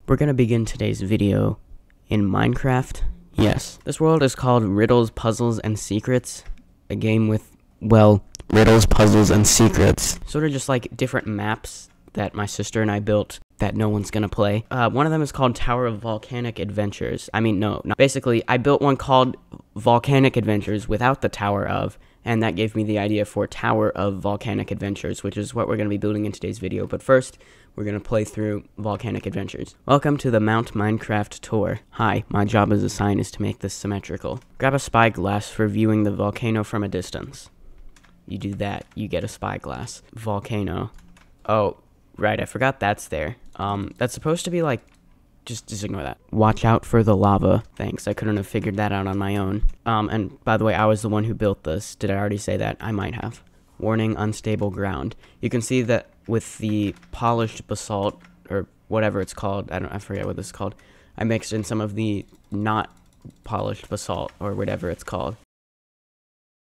We're gonna begin today's video in Minecraft. Yes, this world is called Riddles, Puzzles, and Secrets. A game with, well, riddles, puzzles, and secrets. Sort of just like different maps that my sister and I built that no one's gonna play. One of them is called Tower of Volcanic Adventures. Basically, I built one called Volcanic Adventures without the Tower of, and that gave me the idea for Tower of Volcanic Adventures, which is what we're gonna be building in today's video. But first, we're gonna play through Volcanic Adventures. Welcome to the Mount Minecraft tour. Hi, my job as a sign is to make this symmetrical. Grab a spyglass for viewing the volcano from a distance. You do that, you get a spyglass. Volcano. Oh, right, I forgot that's there. That's supposed to be like, just ignore that. Watch out for the lava. Thanks, I couldn't have figured that out on my own. And by the way, I was the one who built this. Did I already say that? I might have. Warning, unstable ground. You can see that with the polished basalt, or whatever it's called, I forget what this is called. I mixed in some of the not polished basalt, or whatever it's called.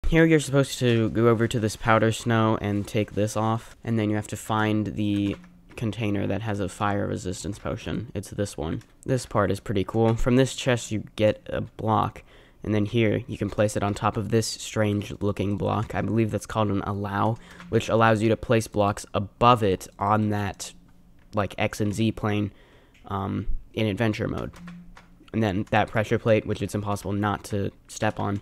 Here you're supposed to go over to this powder snow and take this off, and then you have to find the container that has a fire resistance potion. It's this one. This part is pretty cool. From this chest you get a block, and then here you can place it on top of this strange looking block. I believe that's called an allow, which allows you to place blocks above it on that like X and Z plane in adventure mode. And then that pressure plate, which it's impossible not to step on,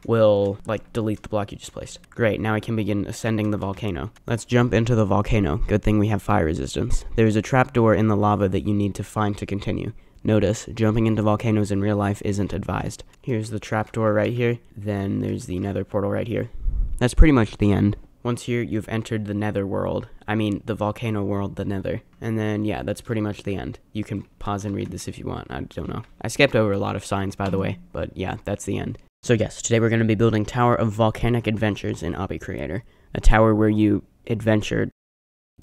will like delete the block you just placed. Great, now I can begin ascending the volcano. Let's jump into the volcano. Good thing we have fire resistance. There's a trapdoor in the lava that you need to find to continue. Notice, jumping into volcanoes in real life isn't advised. Here's the trapdoor right here, then there's the nether portal right here. That's pretty much the end. Once here, you've entered the nether world. I mean, the volcano world, the nether. And then, yeah, that's pretty much the end. You can pause and read this if you want, I don't know. I skipped over a lot of signs, by the way, but yeah, that's the end. So yes, today we're going to be building Tower of Volcanic Adventures in Obby Creator, a tower where you adventured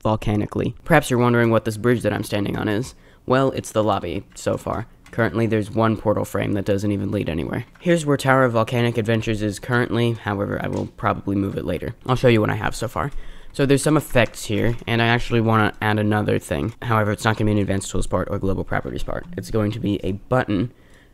volcanically. Perhaps you're wondering what this bridge that I'm standing on is. Well, it's the lobby so far. Currently, there's one portal frame that doesn't even lead anywhere. Here's where Tower of Volcanic Adventures is currently, however, I will probably move it later. I'll show you what I have so far. So there's some effects here, and I actually want to add another thing. However, it's not going to be an advanced tools part or global properties part. It's going to be a button,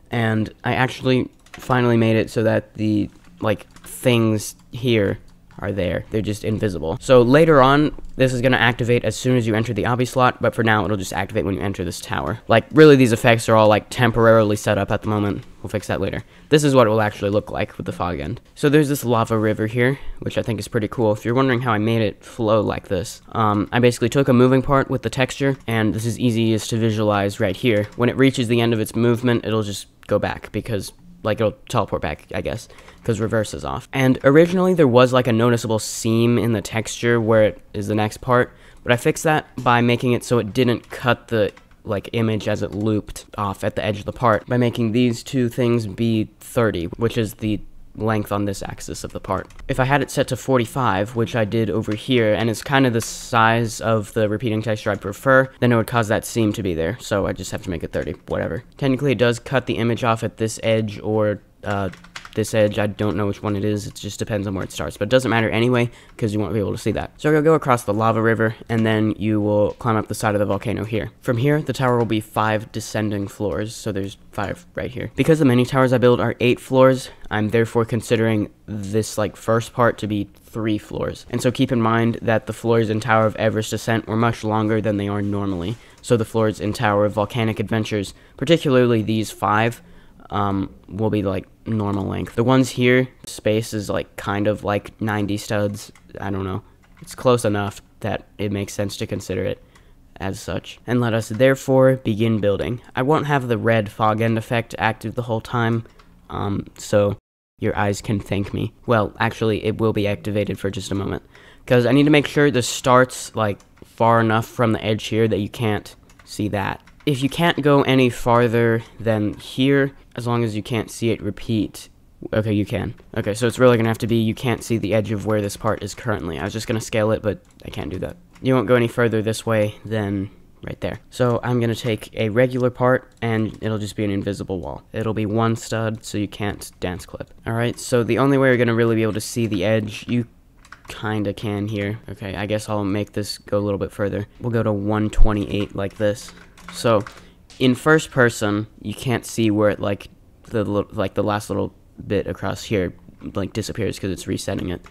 and I actually finally made it so that the like things here are there. They're just invisible. So later on, this is going to activate as soon as you enter the obby slot, but for now it'll just activate when you enter this tower. Like really, these effects are all like temporarily set up at the moment. We'll fix that later. This is what it will actually look like with the fog end. So there's this lava river here, which I think is pretty cool. If you're wondering how I made it flow like this, I basically took a moving part with the texture, and this is easiest to visualize right here. When it reaches the end of its movement, it'll just go back because like it'll teleport back, I guess, because reverse is off. And originally there was like a noticeable seam in the texture where it is the next part, but I fixed that by making it so it didn't cut the like image as it looped off at the edge of the part by making these two things be 30, which is the length on this axis of the part. If I had it set to 45, which I did over here, and it's kind of the size of the repeating texture I prefer, then it would cause that seam to be there, so I just have to make it 30, whatever. Technically it does cut the image off at this edge or this edge. I don't know which one it is, it just depends on where it starts, but it doesn't matter anyway, because you won't be able to see that. So you'll go across the lava river, and then you will climb up the side of the volcano here. From here, the tower will be 5 descending floors, so there's 5 right here. Because the many towers I build are 8 floors, I'm therefore considering this like first part to be 3 floors. And so keep in mind that the floors in Tower of Everest Ascent were much longer than they are normally. So the floors in Tower of Volcanic Adventures, particularly these 5, will be like normal length. The ones here, space is like kind of like 90 studs. I don't know. It's close enough that it makes sense to consider it as such. And let us therefore begin building. I won't have the red fog end effect active the whole time, so your eyes can thank me. Well, actually, it will be activated for just a moment, because I need to make sure this starts like far enough from the edge here that you can't see that. If you can't go any farther than here, as long as you can't see it repeat, okay, you can. Okay, so it's really gonna have to be you can't see the edge of where this part is currently. I was just gonna scale it, but I can't do that. You won't go any further this way than right there. So I'm gonna take a regular part, and it'll just be an invisible wall. It'll be 1 stud, so you can't dance clip. Alright, so the only way you're gonna really be able to see the edge, you kinda can here. Okay, I guess I'll make this go a little bit further. We'll go to 128 like this. So in first person, you can't see where it, like, the last little bit across here, like, disappears because it's resetting it.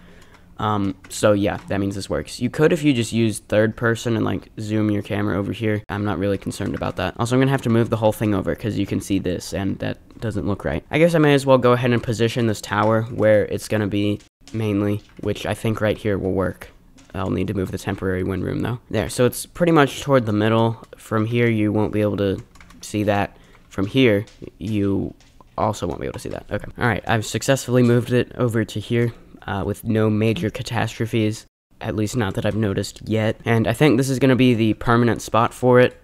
So yeah, that means this works. You could if you just use third person and like zoom your camera over here. I'm not really concerned about that. Also, I'm gonna have to move the whole thing over because you can see this and that doesn't look right. I guess I may as well go ahead and position this tower where it's gonna be mainly, which I think right here will work. I'll need to move the temporary wind room though. There, so it's pretty much toward the middle. From here, you won't be able to see that. From here, you also won't be able to see that. Okay, all right, I've successfully moved it over to here. With no major catastrophes, at least not that I've noticed yet. And I think this is going to be the permanent spot for it.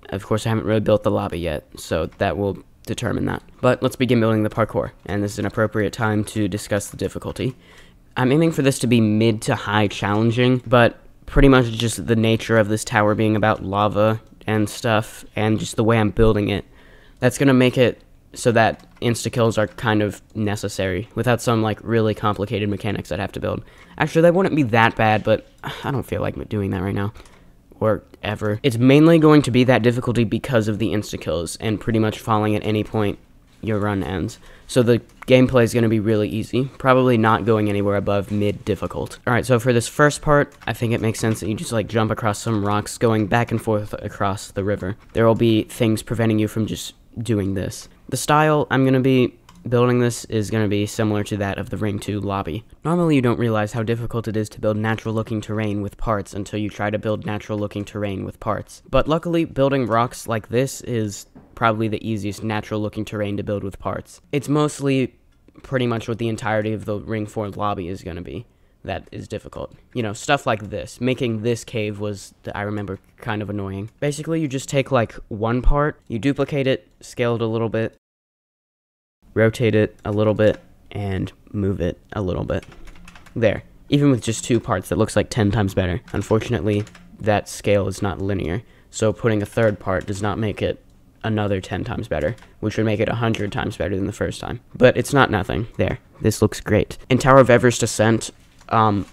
Of course, I haven't really built the lobby yet, so that will determine that. But let's begin building the parkour, and this is an appropriate time to discuss the difficulty. I'm aiming for this to be mid to high challenging, but pretty much just the nature of this tower being about lava and stuff, and just the way I'm building it, that's going to make it so that insta-kills are kind of necessary, without some, like, really complicated mechanics I'd have to build. Actually, they wouldn't be that bad, but I don't feel like doing that right now. Or ever. It's mainly going to be that difficulty because of the insta-kills, and pretty much falling at any point your run ends. So the gameplay is going to be really easy, probably not going anywhere above mid-difficult. Alright, so for this first part, I think it makes sense that you just, like, jump across some rocks going back and forth across the river. There will be things preventing you from just doing this. The style I'm going to be building this is going to be similar to that of the Ring 2 lobby. Normally you don't realize how difficult it is to build natural looking terrain with parts until you try to build natural looking terrain with parts. But luckily, building rocks like this is probably the easiest natural looking terrain to build with parts. It's mostly pretty much what the entirety of the Ring 4 lobby is going to be that is difficult. You know, stuff like this. Making this cave was, I remember, kind of annoying. Basically, you just take, like, one part, you duplicate it, scale it a little bit, rotate it a little bit, and move it a little bit. There. Even with just two parts, that looks like 10 times better. Unfortunately, that scale is not linear, so putting a third part does not make it another 10 times better, which would make it 100 times better than the first time. But it's not nothing. There. This looks great. In Tower of Everest Ascent,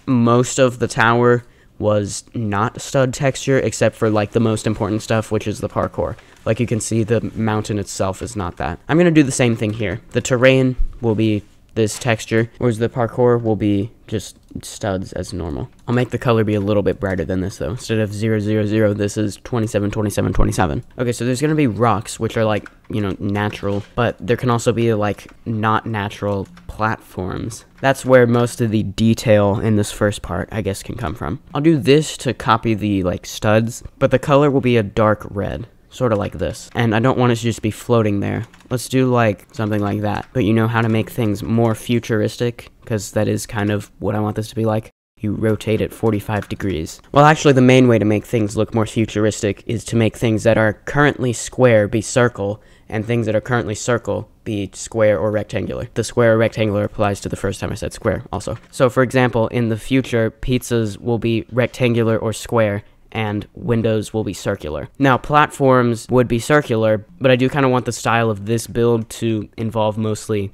most of the tower was not stud texture, except for, like, the most important stuff, which is the parkour. Like, you can see, the mountain itself is not that. I'm gonna do the same thing here. The terrain will be this texture, whereas the parkour will be just studs as normal. I'll make the color be a little bit brighter than this, though. Instead of 0, 0, 0, this is 27, 27, 27. Okay, so there's gonna be rocks, which are, like, you know, natural, but there can also be, like, not natural platforms. That's where most of the detail in this first part, I guess, can come from. I'll do this to copy the, like, studs, but the color will be a dark red. Sort of like this. And I don't want it to just be floating there. Let's do, like, something like that. But you know how to make things more futuristic? Because that is kind of what I want this to be like. You rotate it 45 degrees. Well, actually, the main way to make things look more futuristic is to make things that are currently square be circle, and things that are currently circle be square or rectangular. The square or rectangular applies to the first time I said square, also. So, for example, in the future, pizzas will be rectangular or square, and windows will be circular. Now, platforms would be circular, but I do kind of want the style of this build to involve mostly,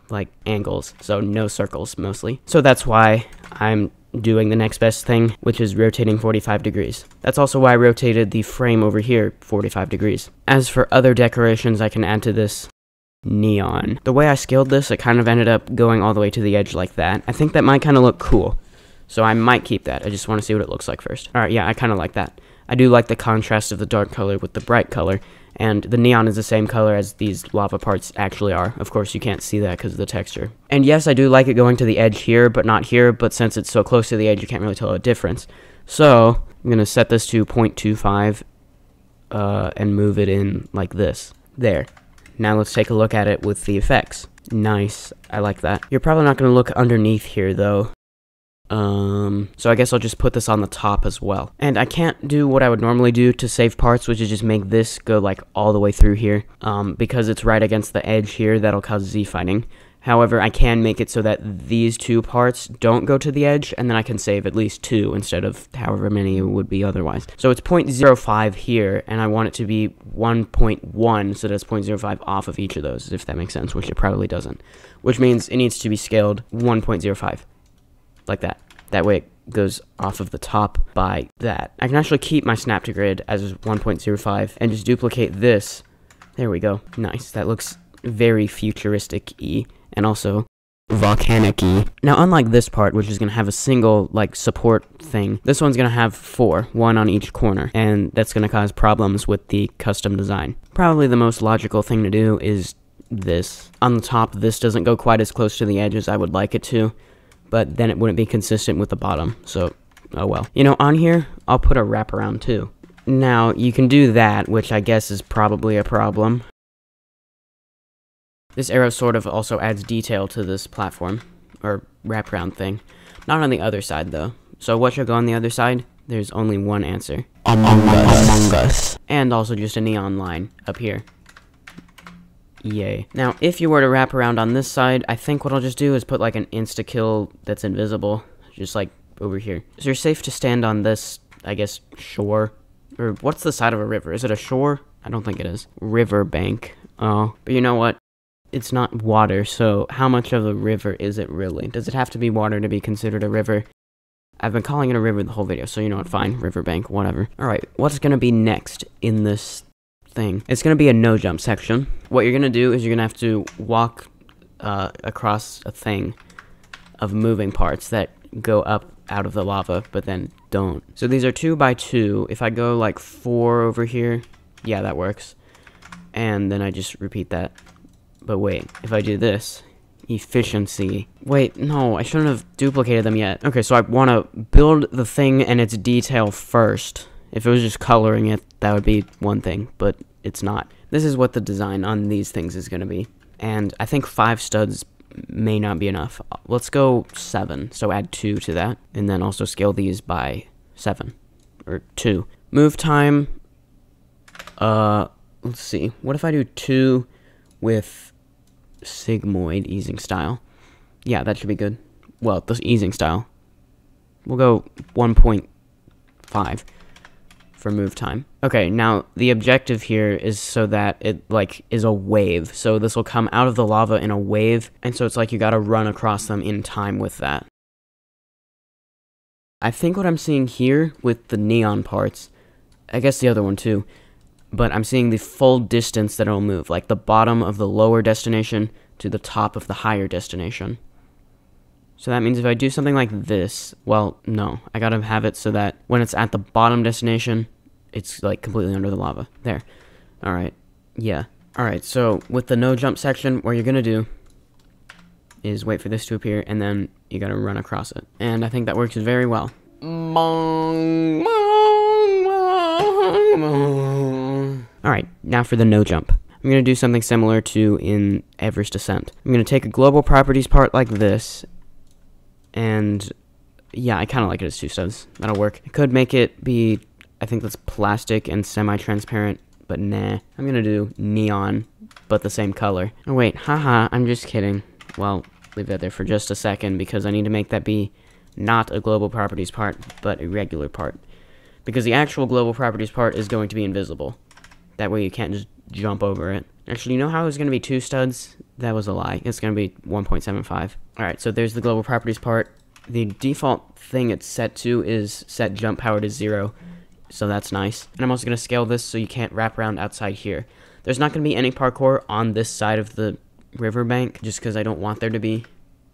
like, angles, so no circles, mostly. So that's why I'm doing the next best thing, which is rotating 45 degrees. That's also why I rotated the frame over here 45 degrees. As for other decorations I can add to this, neon. The way I scaled this, it kind of ended up going all the way to the edge like that. I think that might kind of look cool. So I might keep that. I just want to see what it looks like first. Alright, yeah, I kind of like that. I do like the contrast of the dark color with the bright color, and the neon is the same color as these lava parts actually are. Of course, you can't see that because of the texture. And yes, I do like it going to the edge here, but not here, but since it's so close to the edge, you can't really tell a difference. So, I'm going to set this to 0.25, and move it in like this. There. Now let's take a look at it with the effects. Nice. I like that. You're probably not going to look underneath here, though. So I guess I'll just put this on the top as well. And I can't do what I would normally do to save parts, which is just make this go, like, all the way through here. Because it's right against the edge here, that'll cause Z-fighting. However, I can make it so that these two parts don't go to the edge, and then I can save at least 2 instead of however many it would be otherwise. So it's 0.05 here, and I want it to be 1.1, so that's 0.05 off of each of those, if that makes sense, which it probably doesn't. Which means it needs to be scaled 1.05. Like that. That way it goes off of the top by that. I can actually keep my snap to grid as 1.05 and just duplicate this There we go. Nice. That looks very futuristic-y, and also volcanic-y. Now, unlike this part, which is going to have a single, like, support thing, this one's going to have 4, one on each corner, and that's going to cause problems with the custom design. Probably the most logical thing to do is this. On the top, this doesn't go quite as close to the edge as I would like it to, but then it wouldn't be consistent with the bottom, so, oh well. You know, on here, I'll put a wraparound too. Now, you can do that, which I guess is probably a problem. This arrow sort of also adds detail to this platform, or wraparound thing. Not on the other side, though. So what should go on the other side? There's only one answer. Among Us. And also just a neon line up here. Yay. Now, if you were to wrap around on this side, I think what I'll just do is put like an insta-kill that's invisible, just like over here. So you're safe to stand on this, I guess, shore. Or what's the side of a river? Is it a shore? I don't think it is. River bank. Oh, but you know what? It's not water, so how much of a river is it really? Does it have to be water to be considered a river? I've been calling it a river the whole video, so you know what, fine, riverbank, whatever. Alright, what's gonna be next in this thing? It's gonna be a no-jump section. What you're gonna do is you're gonna have to walk across a thing of moving parts that go up out of the lava, but then don't. So these are 2 by 2. If I go like 4 over here, yeah, that works. And then I just repeat that. But wait, if I do this, efficiency. Wait, no, I shouldn't have duplicated them yet. Okay, so I want to build the thing and its detail first. If it was just coloring it, that would be one thing, but it's not. This is what the design on these things is going to be. And I think 5 studs may not be enough. Let's go 7, so add 2 to that. And then also scale these by 7, or 2. Move time, let's see. What if I do 2 with sigmoid easing style? Yeah, that should be good. Well, the easing style. We'll go 1.5 for move time. Okay, now the objective here is so that it like is a wave. So this will come out of the lava in a wave, and so it's like you gotta run across them in time with that. I think what I'm seeing here with the neon parts, I guess the other one too, but I'm seeing the full distance that it'll move, like the bottom of the lower destination to the top of the higher destination. So that means if I do something like this, well, no, I gotta have it so that when it's at the bottom destination, it's like completely under the lava. There. Alright, yeah. Alright, so with the no jump section, what you're gonna do is wait for this to appear, and then you gotta run across it. And I think that works very well. Alright, now for the no jump. I'm going to do something similar to in Everest Descent. I'm going to take a global properties part like this, and yeah, I kind of like it as 2 studs. That'll work. I could make it be, I think that's plastic and semi-transparent, but nah. I'm going to do neon, but the same color. Oh wait, haha, I'm just kidding. Well, leave that there for just a second, because I need to make that be not a global properties part, but a regular part. Because the actual global properties part is going to be invisible. That way you can't just jump over it. Actually, you know how it was going to be 2 studs? That was a lie. It's going to be 1.75. Alright, so there's the global properties part. The default thing it's set to is set jump power to 0. So that's nice. And I'm also going to scale this so you can't wrap around outside here. There's not going to be any parkour on this side of the riverbank, just because I don't want there to be.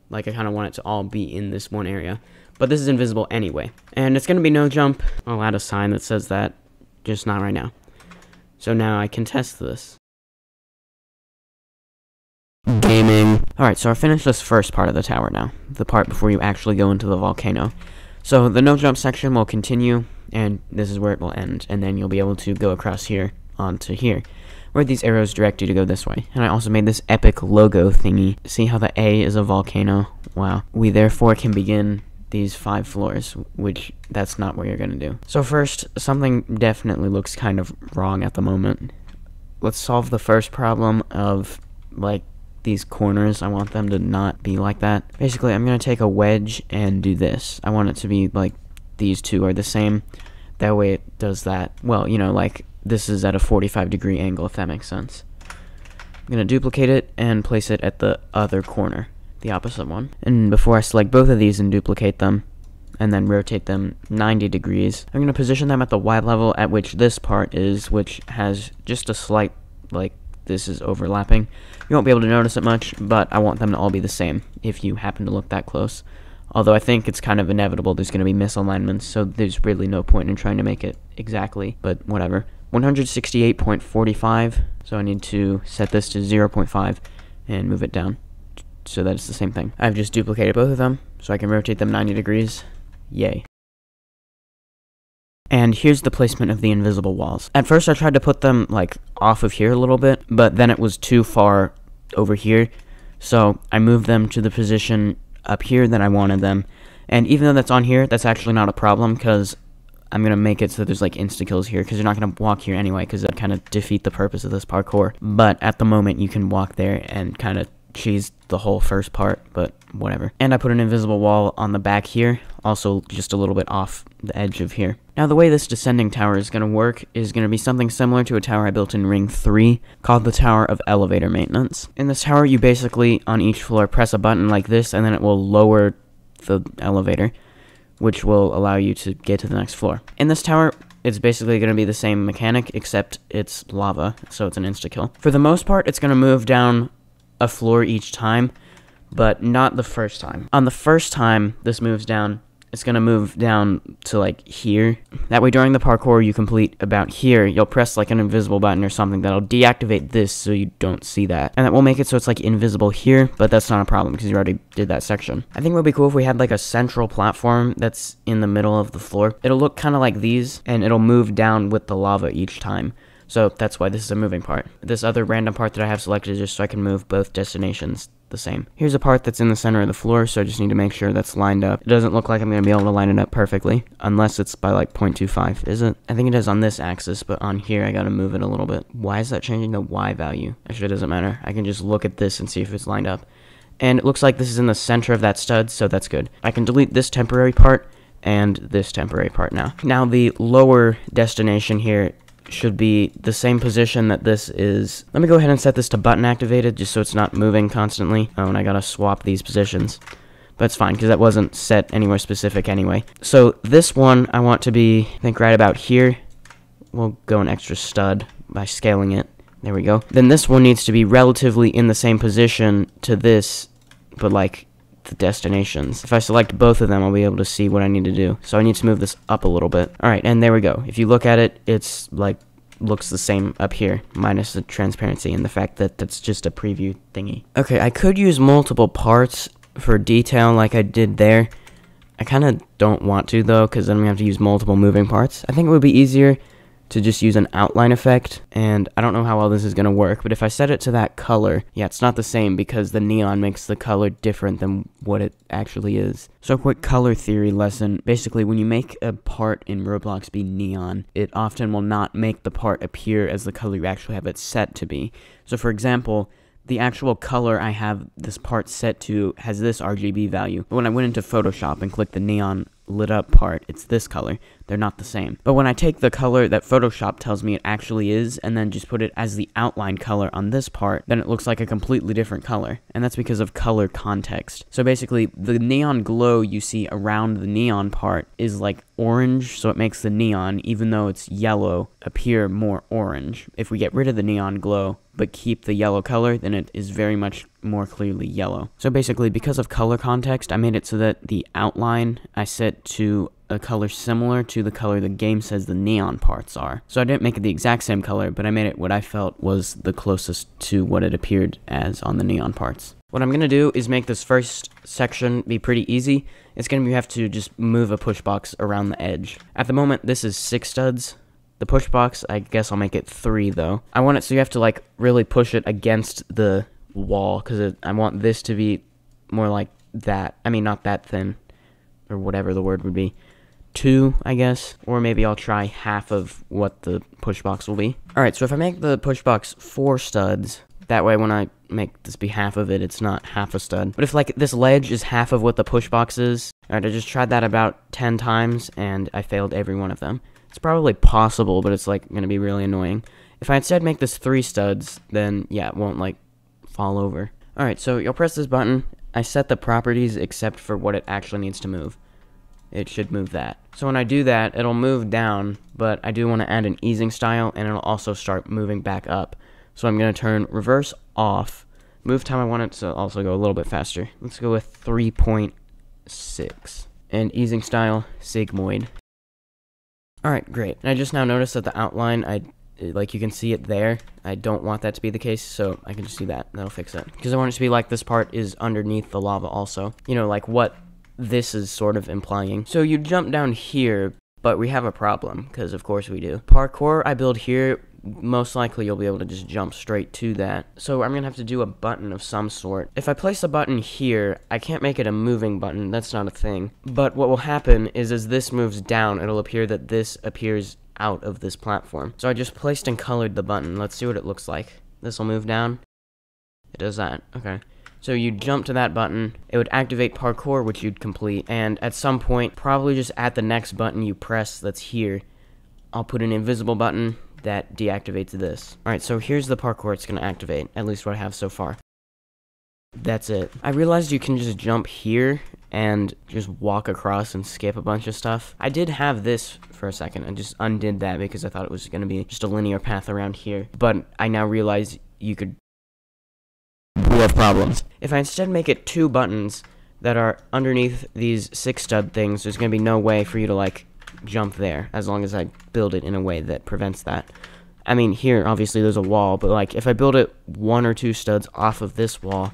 Like, I kind of want it to all be in this one area. But this is invisible anyway. And it's going to be no jump. I'll add a sign that says that, just not right now. So now I can test this. Gaming. Alright, so I finished this first part of the tower now. The part before you actually go into the volcano. So the no jump section will continue, and this is where it will end. And then you'll be able to go across here onto here, where these arrows direct you to go this way. And I also made this epic logo thingy. See how the A is a volcano? Wow. We therefore can begin these 5 floors, which that's not what you're gonna do. So first, something definitely looks kind of wrong at the moment. Let's solve the first problem of, like, these corners. I want them to not be like that. Basically, I'm gonna take a wedge and do this. I want it to be like these 2 are the same. That way it does that. Well, you know, like this is at a 45-degree angle, if that makes sense. I'm gonna duplicate it and place it at the other corner, the opposite one. And before I select both of these and duplicate them, and then rotate them 90 degrees, I'm going to position them at the Y level at which this part is, which has just a slight, like, this is overlapping. You won't be able to notice it much, but I want them to all be the same if you happen to look that close. Although I think it's kind of inevitable there's going to be misalignments, so there's really no point in trying to make it exactly, but whatever. 168.45, so I need to set this to 0.5 and move it down so that it's the same thing. I've just duplicated both of them, so I can rotate them 90 degrees. Yay. And here's the placement of the invisible walls. At first I tried to put them like off of here a little bit, but then it was too far over here, so I moved them to the position up here that I wanted them. And even though that's on here, that's actually not a problem, because I'm going to make it so that there's like insta-kills here, because you're not going to walk here anyway, because that kind of defeat the purpose of this parkour. But at the moment, you can walk there and kind of cheese the whole first part, but whatever. And I put an invisible wall on the back here, also just a little bit off the edge of here. Now the way this descending tower is going to work is going to be something similar to a tower I built in Ring 3, called the Tower of Elevator Maintenance. In this tower, you basically, on each floor, press a button like this, and then it will lower the elevator, which will allow you to get to the next floor. In this tower, it's basically going to be the same mechanic, except it's lava, so it's an insta-kill. For the most part, it's going to move down a floor each time, but not the first time. On the first time this moves down, it's going to move down to like here. That way during the parkour you complete about here, you'll press like an invisible button or something that'll deactivate this so you don't see that. And that will make it so it's like invisible here, but that's not a problem because you already did that section. I think it would be cool if we had like a central platform that's in the middle of the floor. It'll look kind of like these, and it'll move down with the lava each time. So that's why this is a moving part. This other random part that I have selected is just so I can move both destinations the same. Here's a part that's in the center of the floor, so I just need to make sure that's lined up. It doesn't look like I'm going to be able to line it up perfectly, unless it's by like 0.25, is it? I think it is on this axis, but on here I gotta move it a little bit. Why is that changing the Y value? Actually, it doesn't matter. I can just look at this and see if it's lined up. And it looks like this is in the center of that stud, so that's good. I can delete this temporary part and this temporary part now. Now the lower destination here should be the same position that this is. Let me go ahead and set this to button activated just so it's not moving constantly. Oh, and I gotta swap these positions. But it's fine because that wasn't set anywhere specific anyway. So this one I want to be, I think, right about here. We'll go an extra stud by scaling it. There we go. Then this one needs to be relatively in the same position to this, but like the destinations. If I select both of them, I'll be able to see what I need to do. So I need to move this up a little bit. Alright, and there we go. If you look at it, it's like, looks the same up here, minus the transparency and the fact that that's just a preview thingy. Okay, I could use multiple parts for detail like I did there. I kind of don't want to though, because then we have to use multiple moving parts. I think it would be easier to just use an outline effect, and I don't know how well this is going to work, but if I set it to that color, yeah, it's not the same because the neon makes the color different than what it actually is. So a quick color theory lesson. Basically, when you make a part in Roblox be neon, it often will not make the part appear as the color you actually have it set to be. So for example, the actual color I have this part set to has this RGB value. But when I went into Photoshop and clicked the neon lit up part, it's this color. They're not the same. But when I take the color that Photoshop tells me it actually is, and then just put it as the outline color on this part, then it looks like a completely different color. And that's because of color context. So basically, the neon glow you see around the neon part is like orange, so it makes the neon, even though it's yellow, appear more orange. If we get rid of the neon glow, but keep the yellow color, then it is very much more clearly yellow. So basically, because of color context, I made it so that the outline I set to a color similar to the color the game says the neon parts are. So I didn't make it the exact same color, but I made it what I felt was the closest to what it appeared as on the neon parts. What I'm going to do is make this first section be pretty easy. It's going to be you have to just move a push box around the edge. At the moment, this is 6 studs. The push box, I guess I'll make it 3 though. I want it so you have to like really push it against the wall, because I want this to be more like that. I mean, not that thin, or whatever the word would be. 2, I guess, or maybe I'll try half of what the push box will be. Alright, so if I make the push box 4 studs, that way when I make this be half of it, it's not half a stud. But if like this ledge is half of what the push box is, alright, I just tried that about 10 times, and I failed every one of them. It's probably possible, but it's like going to be really annoying. If I instead make this 3 studs, then yeah, it won't like fall over. Alright, so you'll press this button. I set the properties except for what it actually needs to move. It should move that. So when I do that, it'll move down, but I do want to add an easing style, and it'll also start moving back up. So I'm going to turn reverse off. Move time, I want it to also go a little bit faster. Let's go with 3.6. And easing style, sigmoid. Alright, great. And I just now noticed that the outline, like you can see it there. I don't want that to be the case, so I can just do that. That'll fix it. Because I want it to be like this part is underneath the lava also. You know, like what this is sort of implying. So you jump down here, but we have a problem, because of course we do. Parkour I build here, most likely you'll be able to just jump straight to that. So I'm gonna have to do a button of some sort. If I place a button here, I can't make it a moving button, that's not a thing. But what will happen is as this moves down, it'll appear that this appears out of this platform. So I just placed and colored the button. Let's see what it looks like. This will move down. It does that, okay. So you jump to that button, it would activate parkour, which you'd complete, and at some point, probably just at the next button you press that's here, I'll put an invisible button that deactivates this. Alright, so here's the parkour it's going to activate, at least what I have so far. That's it. I realized you can just jump here and just walk across and skip a bunch of stuff. I did have this for a second, I just undid that because I thought it was going to be just a linear path around here, but I now realize you could have problems. If I instead make it 2 buttons that are underneath these 6 stud things, there's going to be no way for you to, like, jump there, as long as I build it in a way that prevents that. I mean, here, obviously, there's a wall, but, like, if I build it 1 or 2 studs off of this wall,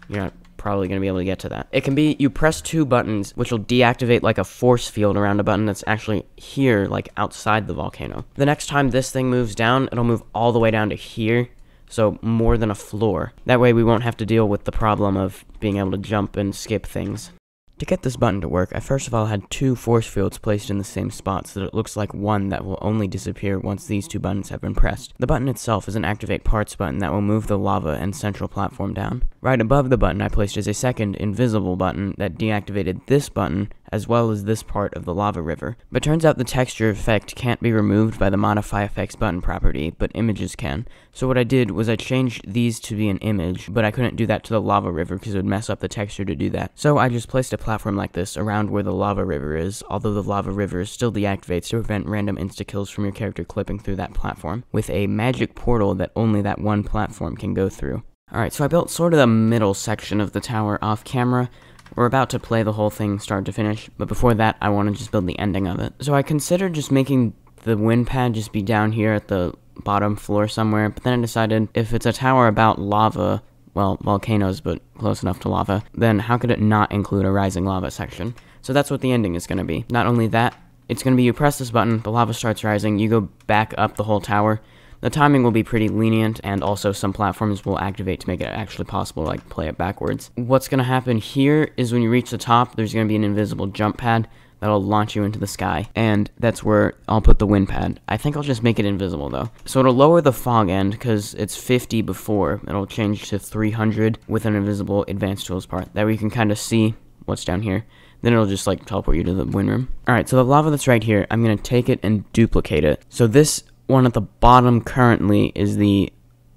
you're not probably going to be able to get to that. It can be, you press 2 buttons, which will deactivate, like, a force field around a button that's actually here, like, outside the volcano. The next time this thing moves down, it'll move all the way down to here, so more than a floor. That way we won't have to deal with the problem of being able to jump and skip things. To get this button to work, I first of all had 2 force fields placed in the same spot so that it looks like one that will only disappear once these 2 buttons have been pressed. The button itself is an activate parts button that will move the lava and central platform down. Right above the button I placed is a second invisible button that deactivated this button as well as this part of the lava river. But turns out the texture effect can't be removed by the modify effects button property, but images can. So what I did was I changed these to be an image, but I couldn't do that to the lava river because it would mess up the texture to do that. So I just placed a platform like this around where the lava river is, although the lava river still deactivates to prevent random insta-kills from your character clipping through that platform, with a magic portal that only that one platform can go through. Alright, so I built sort of the middle section of the tower off camera. We're about to play the whole thing start to finish, but before that I want to just build the ending of it. So I considered just making the wind pad just be down here at the bottom floor somewhere, but then I decided if it's a tower about lava, well, volcanoes, but close enough to lava, then how could it not include a rising lava section? So that's what the ending is going to be. Not only that, it's going to be you press this button, the lava starts rising, you go back up the whole tower. The timing will be pretty lenient, and also some platforms will activate to make it actually possible to, like, play it backwards. What's going to happen here is when you reach the top, there's going to be an invisible jump pad that'll launch you into the sky, and that's where I'll put the wind pad. I think I'll just make it invisible, though. So it'll lower the fog end, because it's 50 before. It'll change to 300 with an invisible advanced tools part. That way you can kind of see what's down here. Then it'll just, like, teleport you to the wind room. Alright, so the lava that's right here, I'm going to take it and duplicate it. So this one at the bottom currently is the,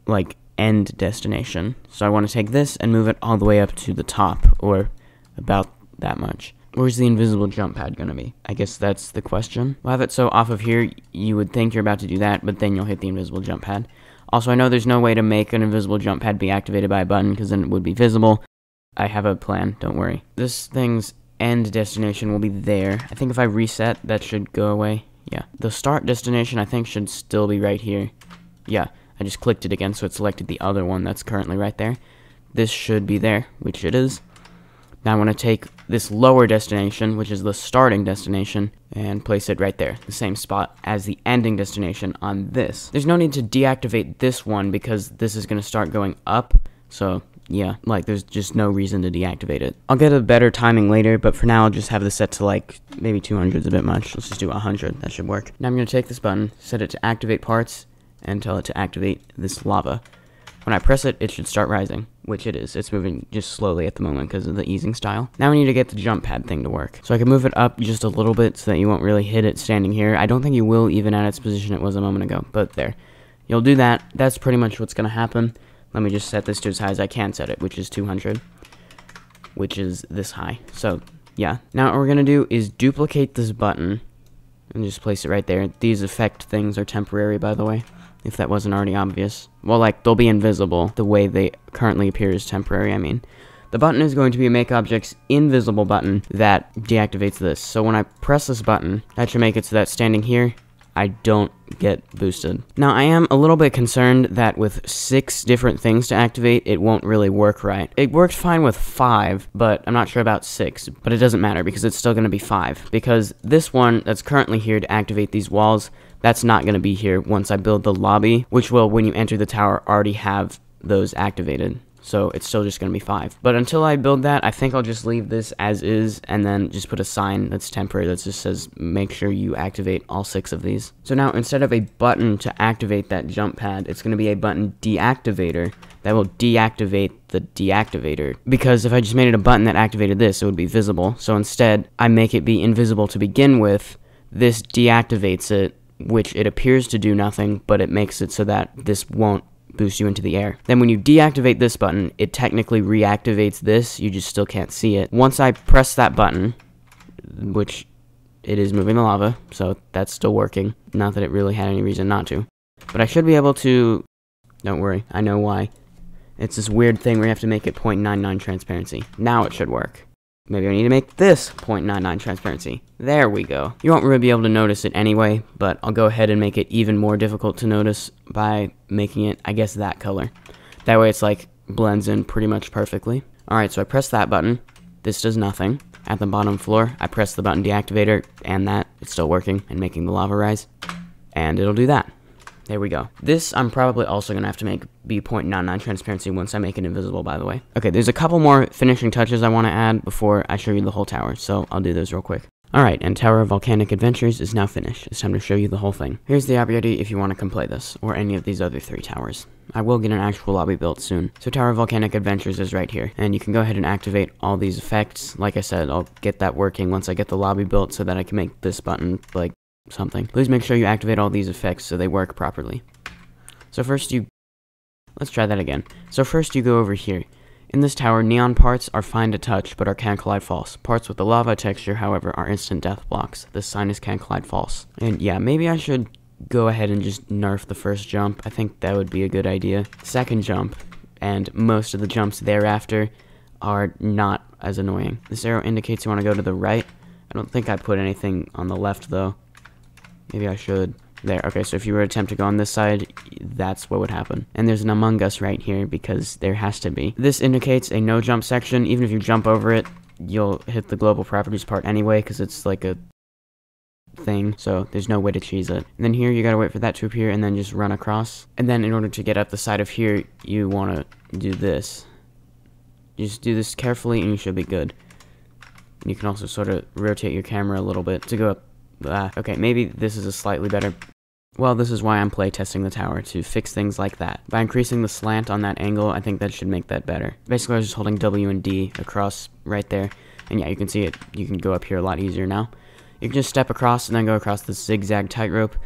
like, end destination. So I want to take this and move it all the way up to the top, or about that much. Where's the invisible jump pad gonna be? I guess that's the question. We'll have it so off of here, you would think you're about to do that, but then you'll hit the invisible jump pad. Also, I know there's no way to make an invisible jump pad be activated by a button, because then it would be visible. I have a plan, don't worry. This thing's end destination will be there. I think if I reset, that should go away. Yeah. The start destination, I think, should still be right here. Yeah, I just clicked it again, so it selected the other one that's currently right there. This should be there, which it is. Now I want to take this lower destination, which is the starting destination, and place it right there, the same spot as the ending destination on this. There's no need to deactivate this one because this is going to start going up, so yeah, like there's just no reason to deactivate it. I'll get a better timing later, but for now I'll just have this set to like, maybe 200's a bit much. Let's just do 100, that should work. Now I'm going to take this button, set it to activate parts, and tell it to activate this lava. When I press it, it should start rising, which it is. It's moving just slowly at the moment because of the easing style. Now we need to get the jump pad thing to work. So I can move it up just a little bit so that you won't really hit it standing here. I don't think you will even at its position it was a moment ago, but there. You'll do that. That's pretty much what's going to happen. Let me just set this to as high as I can set it, which is 200, which is this high. So, yeah. Now what we're going to do is duplicate this button and just place it right there. These effect things are temporary, by the way. if that wasn't already obvious. Well, like, they'll be invisible. The way they currently appear is temporary, I mean. The button is going to be a make objects invisible button that deactivates this. So when I press this button, that should make it so that standing here, I don't get boosted. Now, I am a little bit concerned that with 6 different things to activate, it won't really work right. It worked fine with 5, but I'm not sure about 6. But it doesn't matter because it's still going to be 5. Because this one that's currently here to activate these walls, that's not going to be here once I build the lobby, which will, when you enter the tower, already have those activated. So it's still just going to be 5. But until I build that, I think I'll just leave this as is and then just put a sign that's temporary that just says, make sure you activate all 6 of these. So now instead of a button to activate that jump pad, it's going to be a button deactivator that will deactivate the deactivator. Because if I just made it a button that activated this, it would be visible. So instead, I make it be invisible to begin with. This deactivates it, which it appears to do nothing, but it makes it so that this won't boost you into the air. Then when you deactivate this button, it technically reactivates this, you just still can't see it. Once I press that button, which it is moving the lava, so that's still working. Not that it really had any reason not to. But I should be able to, don't worry, I know why. It's this weird thing where you have to make it 0.99 transparency. Now it should work. Maybe I need to make this 0.99 transparency. There we go. You won't really be able to notice it anyway, but I'll go ahead and make it even more difficult to notice by making it, I guess, that color. That way it's like blends in pretty much perfectly. Alright, so I press that button. This does nothing. At the bottom floor, I press the button deactivator, and that, it's still working and making the lava rise. And it'll do that. There we go. This I'm probably also going to have to make be 0.99 transparency once I make it invisible, by the way. Okay, there's a couple more finishing touches I want to add before I show you the whole tower, so I'll do those real quick. Alright, and Tower of Volcanic Adventures is now finished. It's time to show you the whole thing. Here's the app ready if you want to come play this, or any of these other 3 towers. I will get an actual lobby built soon. So Tower of Volcanic Adventures is right here, and you can go ahead and activate all these effects. Like I said, I'll get that working once I get the lobby built so that I can make this button, like, something. Please make sure you activate all these effects so they work properly. So first let's try that again. So first you go over here. In this tower, neon parts are fine to touch, but can collide false. Parts with the lava texture, however, are instant death blocks. This sign is can collide false. And yeah, maybe I should go ahead and just nerf the first jump. I think that would be a good idea. Second jump, and most of the jumps thereafter are not as annoying. This arrow indicates you want to go to the right. I don't think I put anything on the left, though. Maybe I should. There, okay, so if you were to attempt to go on this side, that's what would happen. And there's an Among Us right here, because there has to be. This indicates a no jump section. Even if you jump over it, you'll hit the global properties part anyway, because it's like a thing, so there's no way to cheese it. And then here, you gotta wait for that to appear, and then just run across. And then in order to get up the side of here, you wanna do this. You just do this carefully, and you should be good. And you can also sort of rotate your camera a little bit to go up. Okay, maybe this is a slightly better. Well, this is why I'm playtesting the tower, to fix things like that. By increasing the slant on that angle, I think that should make that better. Basically, I was just holding W and D across right there. And yeah, you can see it. You can go up here a lot easier now. You can just step across and then go across this zigzag tightrope,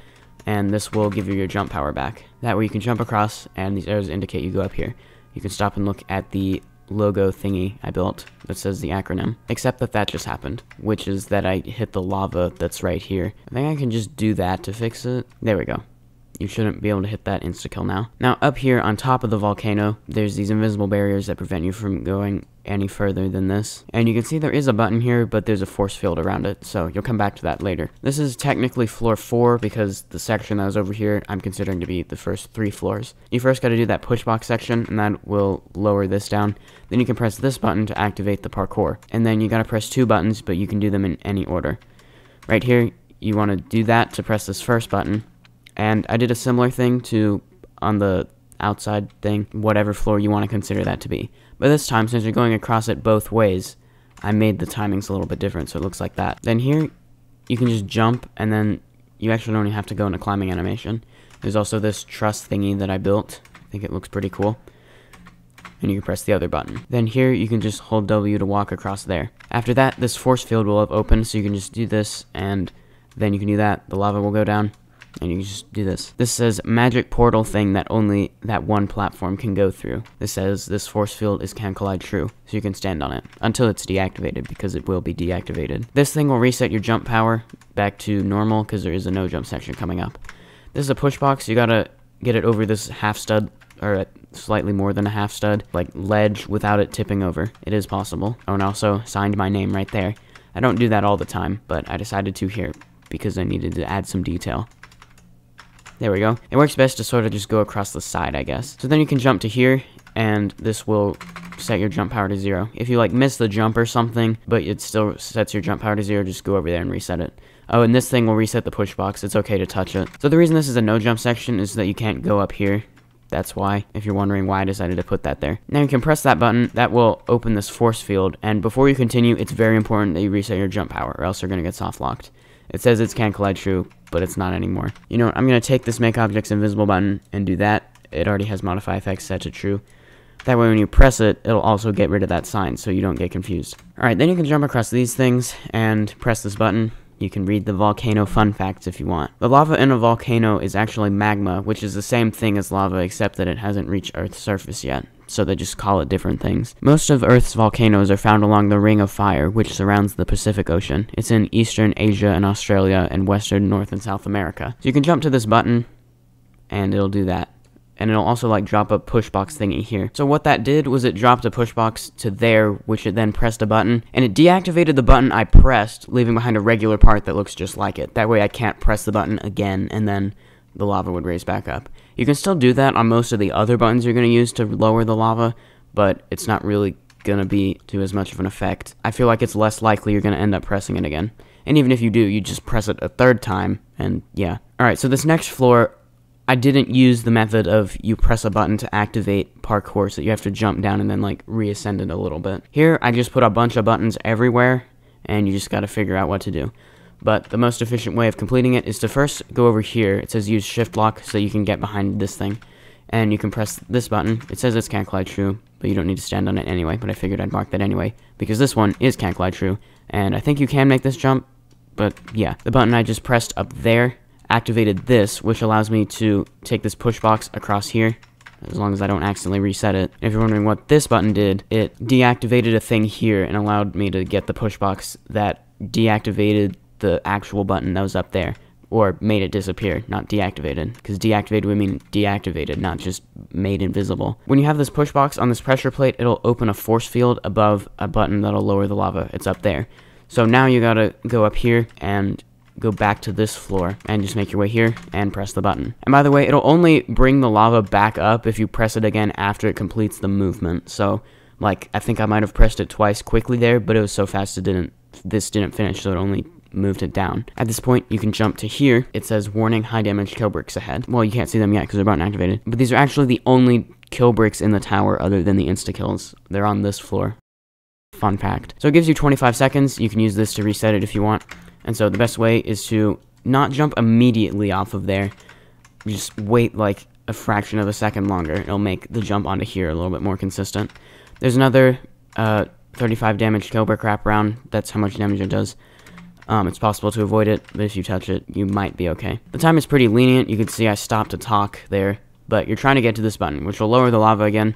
and this will give you your jump power back. That way you can jump across, and these arrows indicate you go up here. You can stop and look at the logo thingy I built that says the acronym, except that just happened, which is that I hit the lava that's right here. I think I can just do that to fix it. There we go. You shouldn't be able to hit that insta-kill now. Now, up here on top of the volcano, there's these invisible barriers that prevent you from going any further than this. And you can see there is a button here, but there's a force field around it, so you'll come back to that later. This is technically floor 4, because the section that was over here, I'm considering to be the first 3 floors. You first gotta do that push box section, and that will lower this down. Then you can press this button to activate the parkour. And then you gotta press 2 buttons, but you can do them in any order. Right here, you wanna do that to press this first button. And I did a similar thing to on the outside thing, whatever floor you want to consider that to be. But this time, since you're going across it both ways, I made the timings a little bit different, so it looks like that. Then here, you can just jump, and then you actually don't even have to go into climbing animation. There's also this truss thingy that I built. I think it looks pretty cool. And you can press the other button. Then here, you can just hold W to walk across there. After that, this force field will have opened, so you can just do this, and then you can do that. The lava will go down. And you can just do this. This says magic portal thing that only that one platform can go through. This says this force field is can collide true, so you can stand on it until it's deactivated, because it will be deactivated. This thing will reset your jump power back to normal, because there is a no jump section coming up. This is a push box. You gotta get it over this half stud, or slightly more than a half stud, like ledge, without it tipping over. It is possible. Oh, and also signed my name right there. I don't do that all the time, but I decided to here because I needed to add some detail. There we go. It works best to sort of just go across the side, I guess. So then you can jump to here, and this will set your jump power to 0. If you like miss the jump or something, but it still sets your jump power to 0, just go over there and reset it. Oh, and this thing will reset the push box. It's okay to touch it. So the reason this is a no jump section is that you can't go up here. That's why, if you're wondering why I decided to put that there. Now you can press that button. That will open this force field, and before you continue, it's very important that you reset your jump power, or else you're going to get soft locked. It says it's can't collide true, but it's not anymore. You know what, I'm going to take this make objects invisible button and do that. It already has modify effects set to true. That way when you press it, it'll also get rid of that sign, so you don't get confused. Alright, then you can jump across these things and press this button. You can read the volcano fun facts if you want. The lava in a volcano is actually magma, which is the same thing as lava, except that it hasn't reached Earth's surface yet, so they just call it different things. Most of Earth's volcanoes are found along the Ring of Fire, which surrounds the Pacific Ocean. It's in Eastern Asia and Australia and Western North and South America. So you can jump to this button, and it'll do that. And it'll also like drop a push box thingy here. So what that did was it dropped a push box to there, which it then pressed a button, and it deactivated the button I pressed, leaving behind a regular part that looks just like it. That way I can't press the button again, and then the lava would raise back up. You can still do that on most of the other buttons you're going to use to lower the lava, but it's not really going to be to as much of an effect. I feel like it's less likely you're going to end up pressing it again. And even if you do, you just press it a third time, and yeah. Alright, so this next floor, I didn't use the method of you press a button to activate parkour, so you have to jump down and then like reascend it a little bit. Here, I just put a bunch of buttons everywhere, and you just gotta figure out what to do. But the most efficient way of completing it is to first go over here. It says use shift lock so you can get behind this thing. And you can press this button. It says it's can't collide true, but you don't need to stand on it anyway, but I figured I'd mark that anyway, because this one is can't collide true. And I think you can make this jump, but yeah. The button I just pressed up there activated this, which allows me to take this push box across here, as long as I don't accidentally reset it. And if you're wondering what this button did, it deactivated a thing here and allowed me to get the push box that deactivated the actual button that was up there, or made it disappear, not deactivated, because deactivated would mean deactivated, not just made invisible. When you have this push box on this pressure plate, it'll open a force field above a button that'll lower the lava. It's up there. So now you gotta go up here and go back to this floor and just make your way here and press the button. And by the way, it'll only bring the lava back up if you press it again after it completes the movement. So like, I think I might have pressed it twice quickly there, but it was so fast this didn't finish, so it only moved it down. At this point, you can jump to here. It says warning, high damage kill bricks ahead. Well, you can't see them yet because they're button activated, but these are actually the only kill bricks in the tower other than the insta kills. They're on this floor. Fun fact. So it gives you 25 seconds. You can use this to reset it if you want. And so the best way is to not jump immediately off of there. Just wait like a fraction of a second longer. It'll make the jump onto here a little bit more consistent. There's another 35 damage kill brick wraparound. That's how much damage it does. It's possible to avoid it, but if you touch it, you might be okay. The time is pretty lenient. You can see I stopped to talk there, but you're trying to get to this button, which will lower the lava again,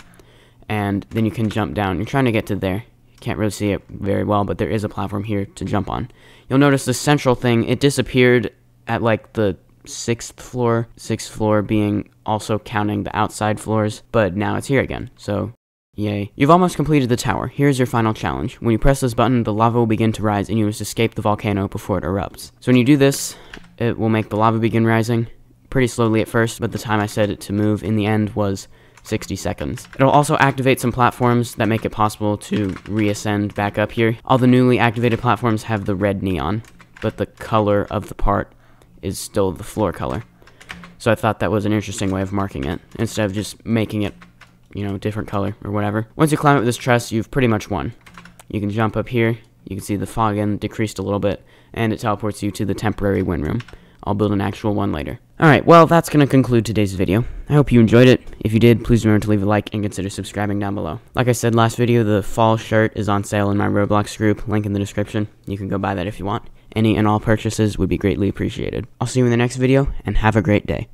and then you can jump down. You're trying to get to there. You can't really see it very well, but there is a platform here to jump on. You'll notice the central thing, it disappeared at like the 6th floor being also counting the outside floors, but now it's here again, so yay. You've almost completed the tower. Here's your final challenge. When you press this button, the lava will begin to rise, and you must escape the volcano before it erupts. So when you do this, it will make the lava begin rising, pretty slowly at first, but the time I set it to move in the end was 60 seconds. It'll also activate some platforms that make it possible to reascend back up here. All the newly activated platforms have the red neon, but the color of the part is still the floor color. So I thought that was an interesting way of marking it, instead of just making it, you know, different color or whatever. Once you climb up this truss, you've pretty much won. You can jump up here, you can see the fog again decreased a little bit, and it teleports you to the temporary wind room. I'll build an actual one later. Alright, well, that's going to conclude today's video. I hope you enjoyed it. If you did, please remember to leave a like and consider subscribing down below. Like I said last video, the fall shirt is on sale in my Roblox group, link in the description. You can go buy that if you want. Any and all purchases would be greatly appreciated. I'll see you in the next video, and have a great day.